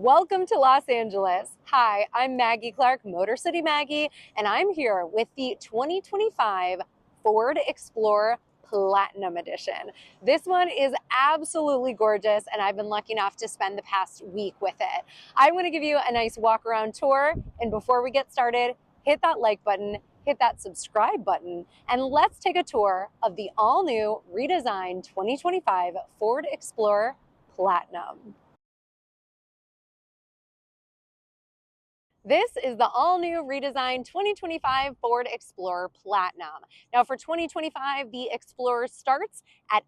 Welcome to Los Angeles. Hi, I'm Maggie Clark, Motor City Maggie, and I'm here with the 2025 Ford Explorer Platinum Edition. This one is absolutely gorgeous, and I've been lucky enough to spend the past week with it. I want to give you a nice walk around tour, and before we get started, hit that like button, hit that subscribe button, and let's take a tour of the all-new redesigned 2025 Ford Explorer Platinum. This is the all-new redesigned 2025 Ford Explorer Platinum. Now for 2025, the Explorer starts at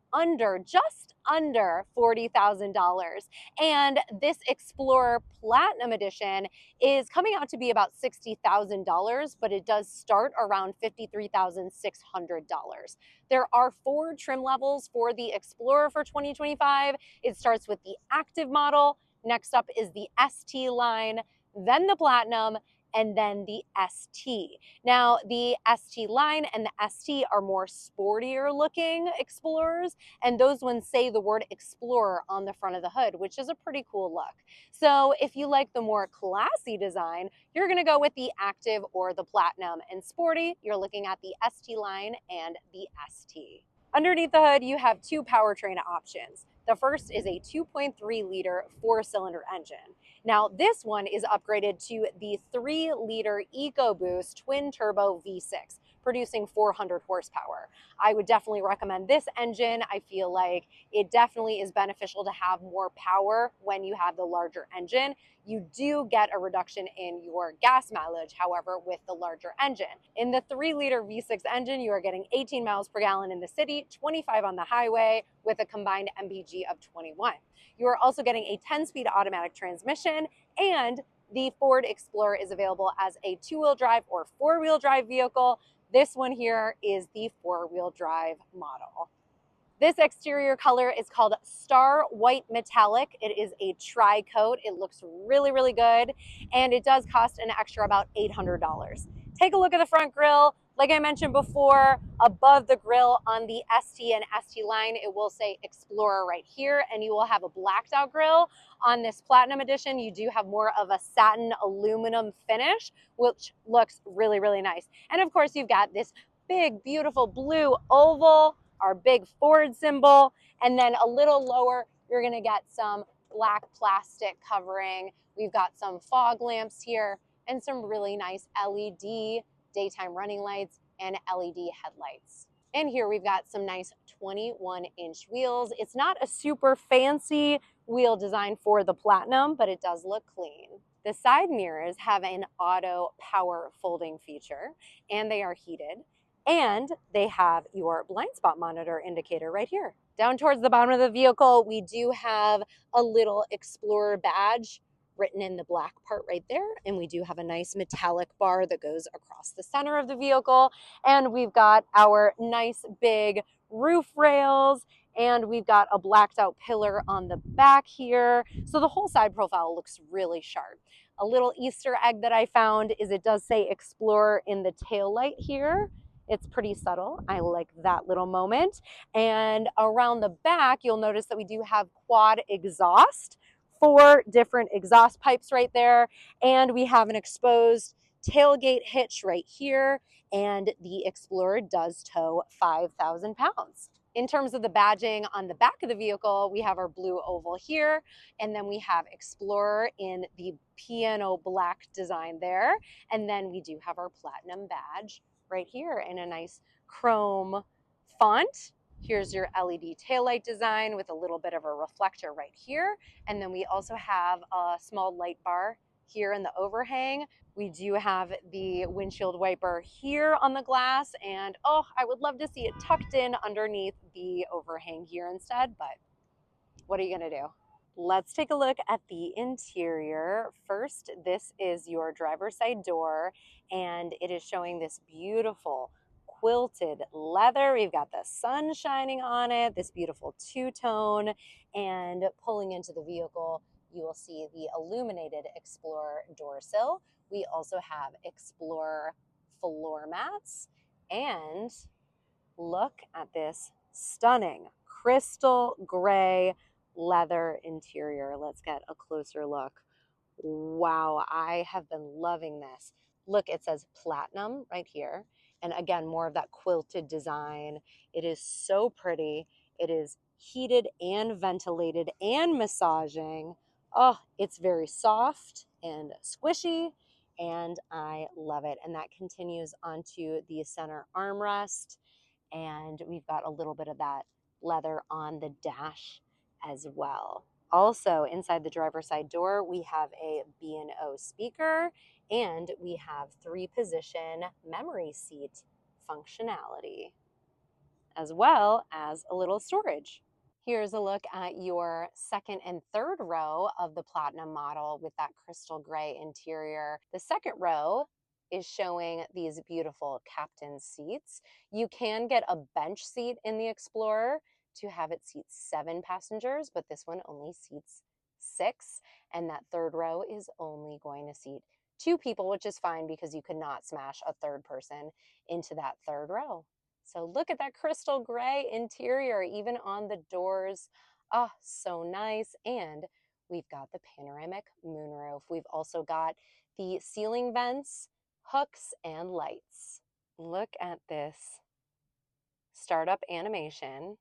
just under $40,000. And this Explorer Platinum Edition is coming out to be about $60,000, but it does start around $53,600. There are 4 trim levels for the Explorer for 2025. It starts with the Active model. Next up is the ST line, then the Platinum, and then the ST. Now, the ST line and the ST are more sportier looking Explorers, and those ones say the word Explorer on the front of the hood, which is a pretty cool look. So if you like the more classy design, you're gonna go with the Active or the Platinum, and sporty, you're looking at the ST line and the ST. Underneath the hood, you have 2 powertrain options. The first is a 2.3 liter 4-cylinder engine. Now, this one is upgraded to the 3-liter EcoBoost twin turbo V6, producing 400 horsepower. I would definitely recommend this engine. I feel like it definitely is beneficial to have more power when you have the larger engine. You do get a reduction in your gas mileage, however, with the larger engine. In the 3-liter V6 engine, you are getting 18 miles per gallon in the city, 25 on the highway, with a combined MPG of 21. You are also getting a 10-speed automatic transmission, and the Ford Explorer is available as a 2-wheel drive or 4-wheel drive vehicle. This one here is the 4-wheel drive model. This exterior color is called Star White Metallic. It is a tri-coat. It looks really, really good, and it does cost an extra about $800. Take a look at the front grille. Like I mentioned before, above the grille on the ST and ST line, it will say Explorer right here, and you will have a blacked out grille. On this Platinum Edition, you do have more of a satin aluminum finish, which looks really, really nice. And of course, you've got this big, beautiful blue oval, our big Ford symbol, and then a little lower, you're gonna get some black plastic covering. We've got some fog lamps here and some really nice LED daytime running lights and LED headlights. And here we've got some nice 21-inch wheels. It's not a super fancy wheel design for the Platinum, but it does look clean. The side mirrors have an auto power folding feature, and they are heated. And they have your blind spot monitor indicator right here. Down towards the bottom of the vehicle, we do have a little Explorer badge written in the black part right there. And we do have a nice metallic bar that goes across the center of the vehicle. And we've got our nice big roof rails, and we've got a blacked out pillar on the back here. So the whole side profile looks really sharp. A little Easter egg that I found is it does say Explorer in the tail light here. It's pretty subtle. I like that little moment. And around the back, you'll notice that we do have quad exhaust, 4 different exhaust pipes right there. And we have an exposed tailgate hitch right here. And the Explorer does tow 5,000 pounds. In terms of the badging on the back of the vehicle, we have our blue oval here, and then we have Explorer in the piano black design there. And then we do have our Platinum badge right here in a nice chrome font. Here's your LED taillight design with a little bit of a reflector right here. And then we also have a small light bar here in the overhang. We do have the windshield wiper here on the glass, and oh, I would love to see it tucked in underneath the overhang here instead, but what are you gonna do? Let's take a look at the interior. First, this is your driver's side door, and it is showing this beautiful quilted leather. We've got the sun shining on it, this beautiful two-tone, and pulling into the vehicle, you will see the illuminated Explorer door sill. We also have Explorer floor mats, and look at this stunning crystal gray leather interior. Let's get a closer look Wow, I have been loving this. Look, it says platinum right here. And again, more of that quilted design. It is so pretty. It is heated and ventilated and massaging. Oh, it's very soft and squishy, and I love it. And that continues onto the center armrest, and we've got a little bit of that leather on the dash as well. Also, inside the driver's side door, we have a B&O speaker, and we have 3-position memory seat functionality, as well as a little storage. Here's a look at your second and third row of the Platinum model with that crystal gray interior. The second row is showing these beautiful captain seats. You can get a bench seat in the Explorer to have it seat 7 passengers, but this one only seats 6. And that third row is only going to seat 2 people, which is fine because you could not smash a third person into that third row. So look at that crystal gray interior, even on the doors. Oh, so nice. And we've got the panoramic moonroof. We've also got the ceiling vents, hooks, and lights. Look at this startup animation.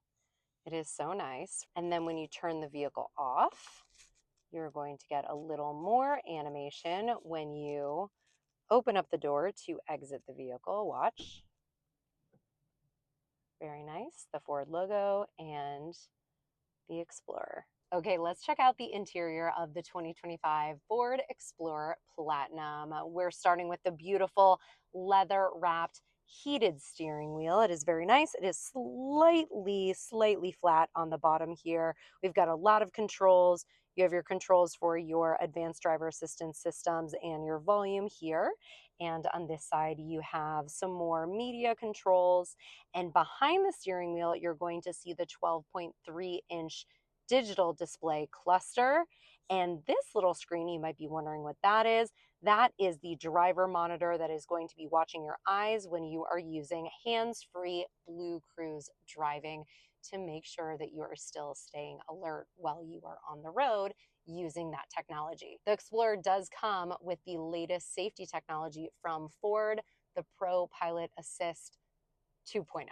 It is so nice. And then when you turn the vehicle off, you're going to get a little more animation when you open up the door to exit the vehicle. Watch. Very nice. The Ford logo and the Explorer. Okay, let's check out the interior of the 2025 Ford Explorer Platinum. We're starting with the beautiful leather wrapped heated steering wheel. It is very nice. It is slightly flat on the bottom here. We've got a lot of controls. You have your controls for your advanced driver assistance systems and your volume here. And on this side, you have some more media controls. And behind the steering wheel, you're going to see the 12.3-inch digital display cluster. And this little screen, you might be wondering what that is. That is the driver monitor that is going to be watching your eyes when you are using hands-free Blue Cruise driving to make sure that you are still staying alert while you are on the road using that technology. The Explorer does come with the latest safety technology from Ford, the Pro Pilot Assist 2.0.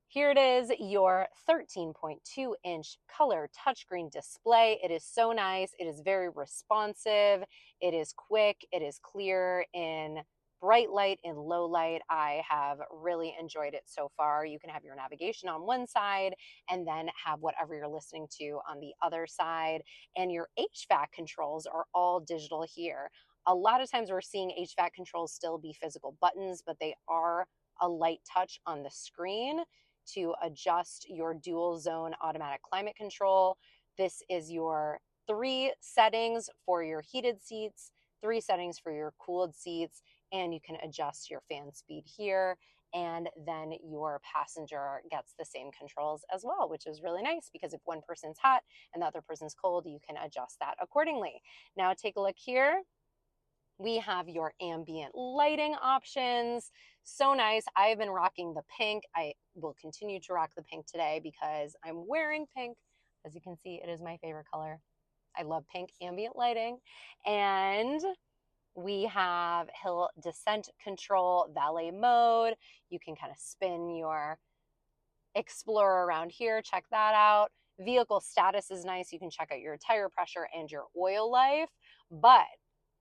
Here it is, your 13.2-inch color touchscreen display. It is so nice. It is very responsive. It is quick. It is clear in bright light, in low light. I have really enjoyed it so far. You can have your navigation on one side and then have whatever you're listening to on the other side. And your HVAC controls are all digital here. A lot of times we're seeing HVAC controls still be physical buttons, but they are a light touch on the screen to adjust your dual zone automatic climate control. This is your 3 settings for your heated seats, 3 settings for your cooled seats, and you can adjust your fan speed here. And then your passenger gets the same controls as well, which is really nice because if one person's hot and the other person's cold, you can adjust that accordingly. Now take a look here. We have your ambient lighting options. So nice. I have been rocking the pink. I will continue to rock the pink today because I'm wearing pink. As you can see, it is my favorite color. I love pink ambient lighting. And we have hill descent control, valet mode. You can kind of spin your Explorer around here. Check that out. Vehicle status is nice. You can check out your tire pressure and your oil life. But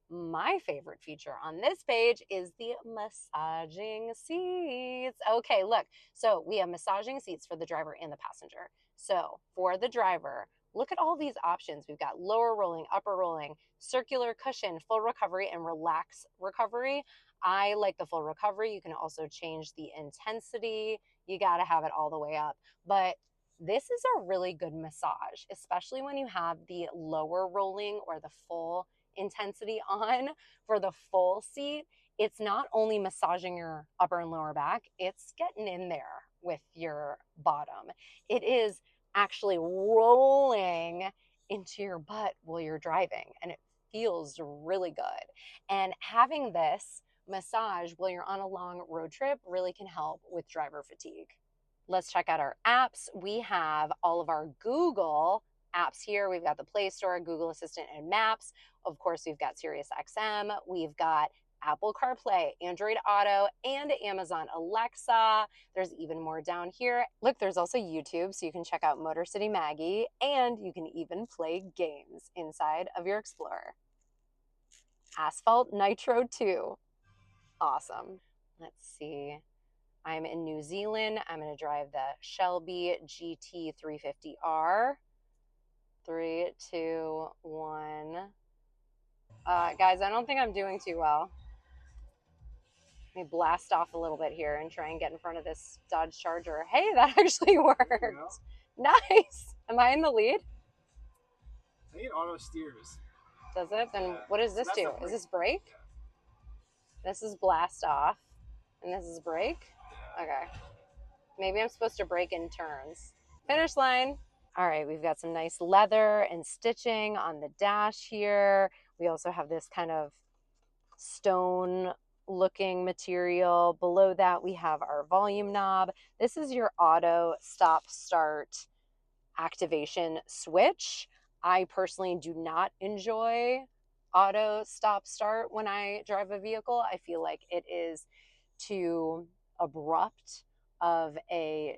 my favorite feature on this page is the massaging seats. Okay, look. So we have massaging seats for the driver and the passenger. So for the driver, look at all these options. We've got lower rolling, upper rolling, circular cushion, full recovery, and relax recovery. I like the full recovery. You can also change the intensity. You got to have it all the way up. But this is a really good massage, especially when you have the lower rolling or the full intensity on for the full seat. It's not only massaging your upper and lower back, it's getting in there with your bottom. It is actually rolling into your butt while you're driving, and it feels really good. And having this massage while you're on a long road trip really can help with driver fatigue. Let's check out our apps. We have all of our Google apps here. We've got the Play Store, Google Assistant, and Maps. Of course, we've got Sirius XM. We've got Apple CarPlay, Android Auto, and Amazon Alexa. There's even more down here. Look, there's also YouTube, so you can check out Motor City Maggie, and you can even play games inside of your Explorer. Asphalt Nitro 2. Awesome. Let's see. I'm in New Zealand. I'm going to drive the Shelby GT350R. 3, 2, 1. Guys, I don't think I'm doing too well. Let me blast off a little bit here and try and get in front of this Dodge Charger. Hey, that actually worked. Nice. Am I in the lead? I think it auto steers. Does it? Then what does this do? Is this brake? Yeah. This is blast off. And this is brake? Yeah. Okay. Maybe I'm supposed to brake in turns. Finish line. All right, we've got some nice leather and stitching on the dash here. We also have this kind of stone looking material. Below that, we have our volume knob. This is your auto stop start activation switch. I personally do not enjoy auto stop start when I drive a vehicle. I feel like it is too abrupt of a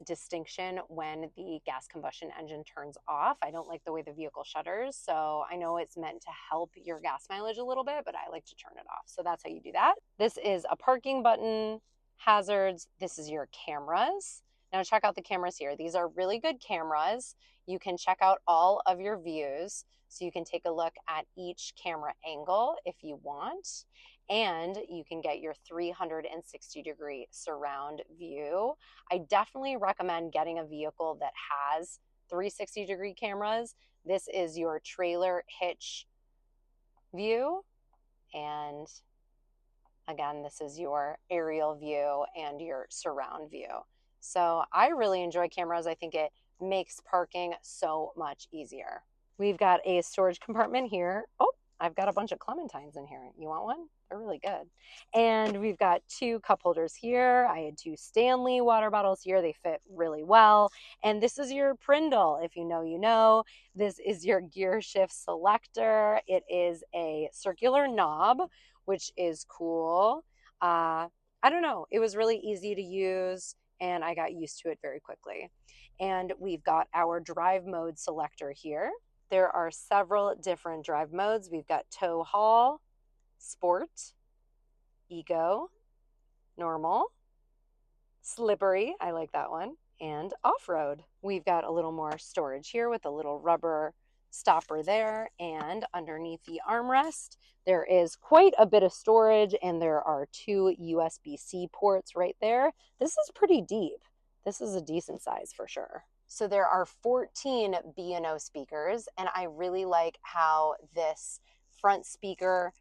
distinction when the gas combustion engine turns off. I don't like the way the vehicle shutters, so I know it's meant to help your gas mileage a little bit, but I like to turn it off. So that's how you do that. This is a parking button, hazards. This is your cameras. Now check out the cameras here. These are really good cameras. You can check out all of your views, so you can take a look at each camera angle if you want, and you can get your 360-degree surround view. I definitely recommend getting a vehicle that has 360-degree cameras. This is your trailer hitch view, and again, this is your aerial view and your surround view. So I really enjoy cameras. I think it makes parking so much easier. We've got a storage compartment here. Oh, I've got a bunch of clementines in here. You want one? They're really good. And we've got 2 cup holders here. I had 2 Stanley water bottles here. They fit really well. And this is your Prindle. If you know, you know. This is your gear shift selector. It is a circular knob, which is cool. I don't know. It was really easy to use, and I got used to it very quickly. And we've got our drive mode selector here. There are several different drive modes. We've got tow haul, sport, eco, normal, slippery, I like that one, and off-road. We've got a little more storage here with a little rubber stopper there, and underneath the armrest, there is quite a bit of storage, and there are 2 USB-C ports right there. This is pretty deep. This is a decent size for sure. So there are 14 B&O speakers, and I really like how this front speaker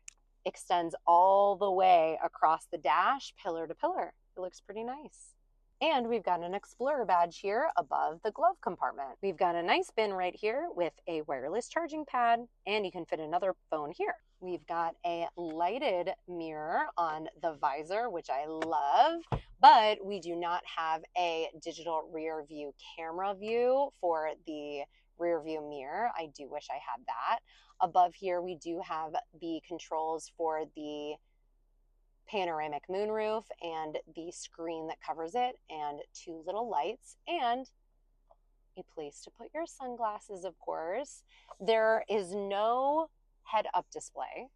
extends all the way across the dash, pillar to pillar. It looks pretty nice. And we've got an Explorer badge here above the glove compartment. We've got a nice bin right here with a wireless charging pad, and you can fit another phone here. We've got a lighted mirror on the visor, which I love, but we do not have a digital rear view camera view for the rear view mirror. I do wish I had that. Above here, we do have the controls for the panoramic moonroof and the screen that covers it, and 2 little lights, and a place to put your sunglasses, of course. There is no head-up display,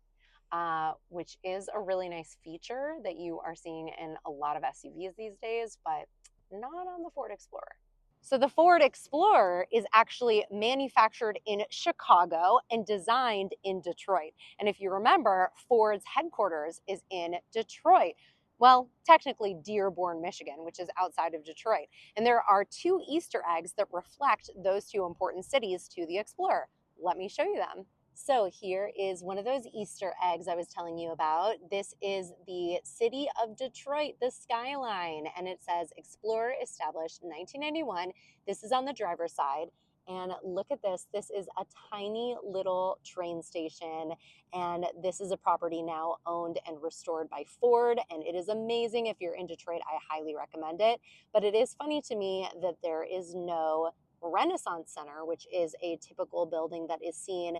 which is a really nice feature that you are seeing in a lot of SUVs these days, but not on the Ford Explorer. So the Ford Explorer is actually manufactured in Chicago and designed in Detroit. And if you remember, Ford's headquarters is in Detroit. Well, technically Dearborn, Michigan, which is outside of Detroit. And there are 2 Easter eggs that reflect those 2 important cities to the Explorer. Let me show you them. So here is one of those Easter eggs I was telling you about. This is the city of Detroit, the skyline, and it says Explorer established in 1991. This is on the driver's side, and look at this. This is a tiny little train station, and this is a property now owned and restored by Ford, and it is amazing. If you're in Detroit, I highly recommend it, but it is funny to me that there is no Renaissance Center, which is a typical building that is seen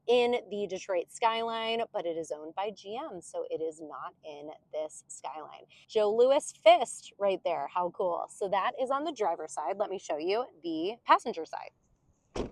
in the Detroit skyline, but it is owned by GM, so it is not in this skyline. Joe Louis Fist right there. How cool. So that is on the driver's side. Let me show you the passenger side.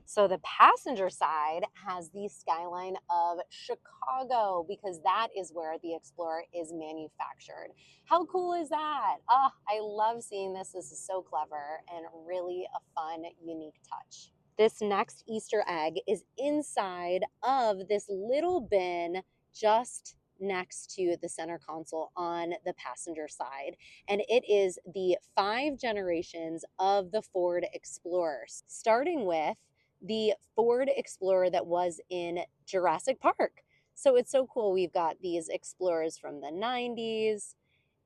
So the passenger side has the skyline of Chicago because that is where the Explorer is manufactured. How cool is that? Oh, I love seeing this. This is so clever and really a fun, unique touch. This next Easter egg is inside of this little bin just next to the center console on the passenger side. And it is the 5 generations of the Ford Explorer, starting with the Ford Explorer that was in Jurassic Park. So it's so cool. We've got these Explorers from the 90s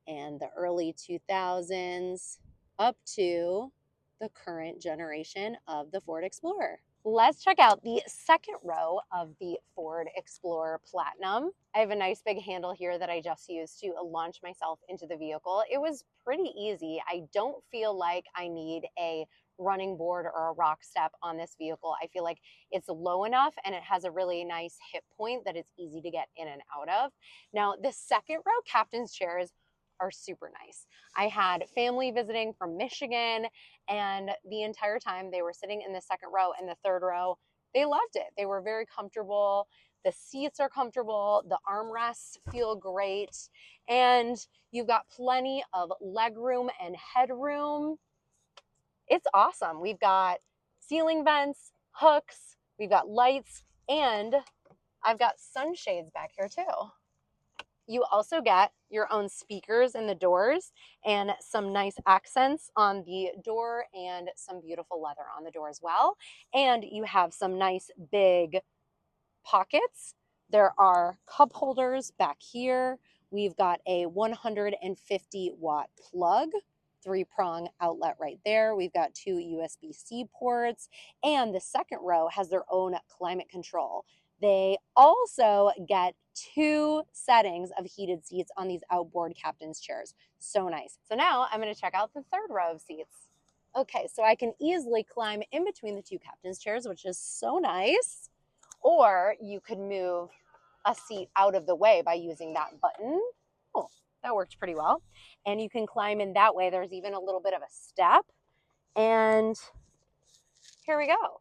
and the early 2000s up to the current generation of the Ford Explorer. Let's check out the second row of the Ford Explorer Platinum. I have a nice big handle here that I just used to launch myself into the vehicle. It was pretty easy. I don't feel like I need a running board or a rock step on this vehicle. I feel like it's low enough and it has a really nice hip point that it's easy to get in and out of. Now, the second row captain's chairs are super nice. I had family visiting from Michigan, and the entire time they were sitting in the second row and the third row, they loved it. They were very comfortable. The seats are comfortable. The armrests feel great. And you've got plenty of leg room and headroom. It's awesome. We've got ceiling vents, hooks, we've got lights, and I've got sunshades back here too. You also get your own speakers in the doors and some nice accents on the door and some beautiful leather on the door as well. And you have some nice big pockets. There are cup holders back here. We've got a 150-watt plug, 3-prong outlet right there. We've got 2 USB-C ports, and the second row has their own climate control. They also get 2 settings of heated seats on these outboard captain's chairs. So nice. So now I'm going to check out the third row of seats. Okay, so I can easily climb in between the 2 captain's chairs, which is so nice. Or you could move a seat out of the way by using that button. Oh, that worked pretty well. And you can climb in that way. There's even a little bit of a step. And here we go.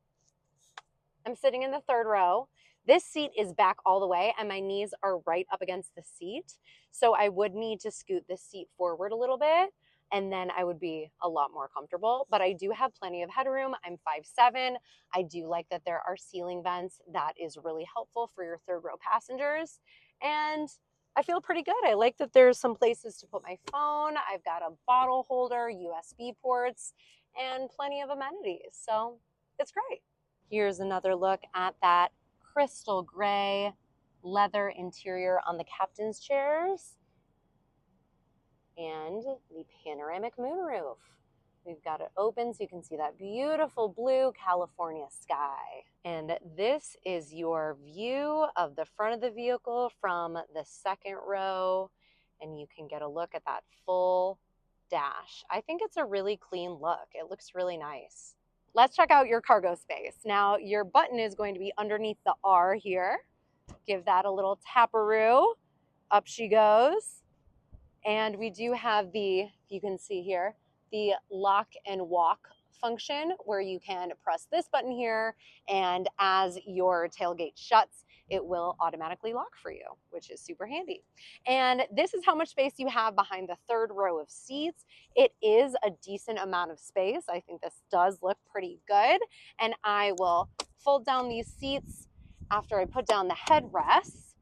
I'm sitting in the third row. This seat is back all the way and my knees are right up against the seat. So I would need to scoot the seat forward a little bit and then I would be a lot more comfortable. But I do have plenty of headroom. I'm 5'7". I do like that there are ceiling vents. That is really helpful for your third row passengers. And I feel pretty good. I like that there's some places to put my phone. I've got a bottle holder, USB ports, and plenty of amenities. So it's great. Here's another look at that crystal gray leather interior on the captain's chairs and the panoramic moonroof. We've got it open so you can see that beautiful blue California sky. And this is your view of the front of the vehicle from the second row, and you can get a look at that full dash. I think it's a really clean look. It looks really nice. Let's check out your cargo space. Now, your button is going to be underneath the R here. Give that a little taparoo. Up she goes. And we do have the, if you can see here, the lock and walk function where you can press this button here, and as your tailgate shuts, it will automatically lock for you, which is super handy. And this is how much space you have behind the third row of seats. It is a decent amount of space. I think this does look pretty good. And I will fold down these seats after I put down the headrests.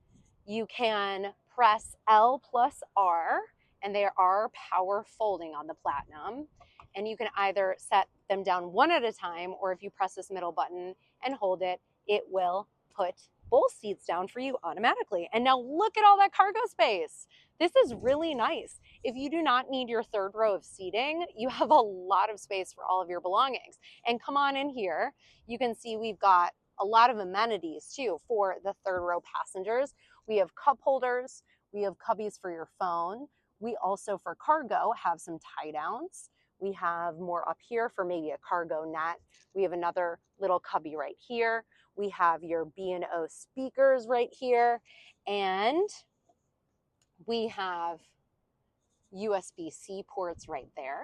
You can press L plus R, and they are power folding on the Platinum. And you can either set them down one at a time, or if you press this middle button and hold it, it will put both seats down for you automatically. And now look at all that cargo space. This is really nice. If you do not need your third row of seating, you have a lot of space for all of your belongings. And come on in here, you can see we've got a lot of amenities too for the third row passengers. We have cup holders, we have cubbies for your phone. We also, for cargo, have some tie downs. We have more up here for maybe a cargo net. We have another little cubby right here. We have your B&O speakers right here. And we have USB-C ports right there.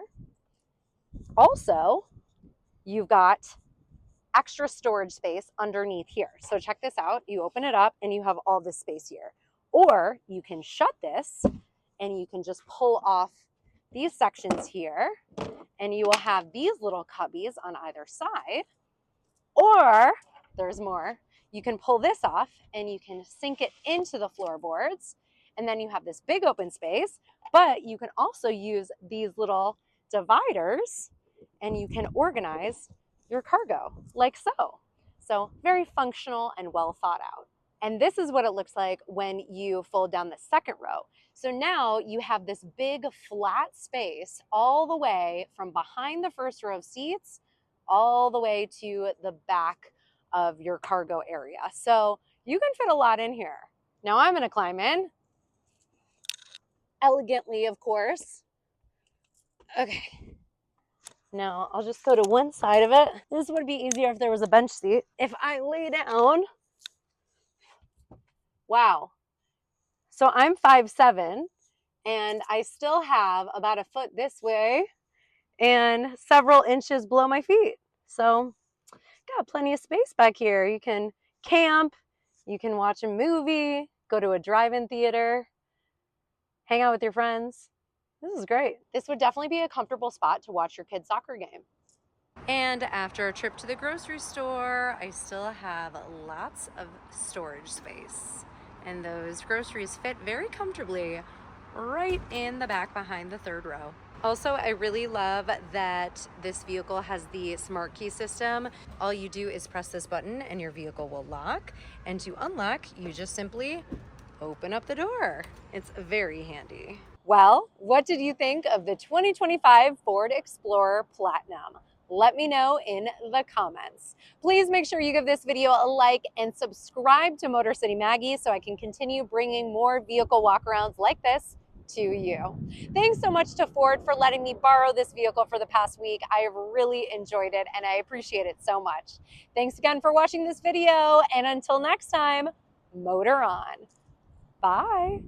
Also, you've got extra storage space underneath here. So check this out. You open it up and you have all this space here. Or you can shut this and you can just pull off these sections here and you will have these little cubbies on either side. Or there's more. You can pull this off and you can sink it into the floorboards, and then you have this big open space, but you can also use these little dividers and you can organize your cargo like so. So very functional and well thought out. And this is what it looks like when you fold down the second row. So now you have this big flat space all the way from behind the first row of seats all the way to the back of your cargo area. So you can fit a lot in here. Now I'm gonna climb in, elegantly, of course. Okay. Now I'll just go to one side of it. This would be easier if there was a bench seat. If I lay down, wow. So I'm 5'7", and I still have about a foot this way and several inches below my feet. So got plenty of space back here. You can camp, you can watch a movie, go to a drive-in theater, hang out with your friends. This is great. This would definitely be a comfortable spot to watch your kid's soccer game. And after a trip to the grocery store, I still have lots of storage space. And those groceries fit very comfortably right in the back behind the third row. Also, I really love that this vehicle has the smart key system. All you do is press this button and your vehicle will lock. And to unlock, you just simply open up the door. It's very handy. Well, what did you think of the 2025 Ford Explorer Platinum? Let me know in the comments. Please make sure you give this video a like and subscribe to Motor City Maggie so I can continue bringing more vehicle walkarounds like this to you. Thanks so much to Ford for letting me borrow this vehicle for the past week. I have really enjoyed it and I appreciate it so much. Thanks again for watching this video, and until next time, motor on. Bye.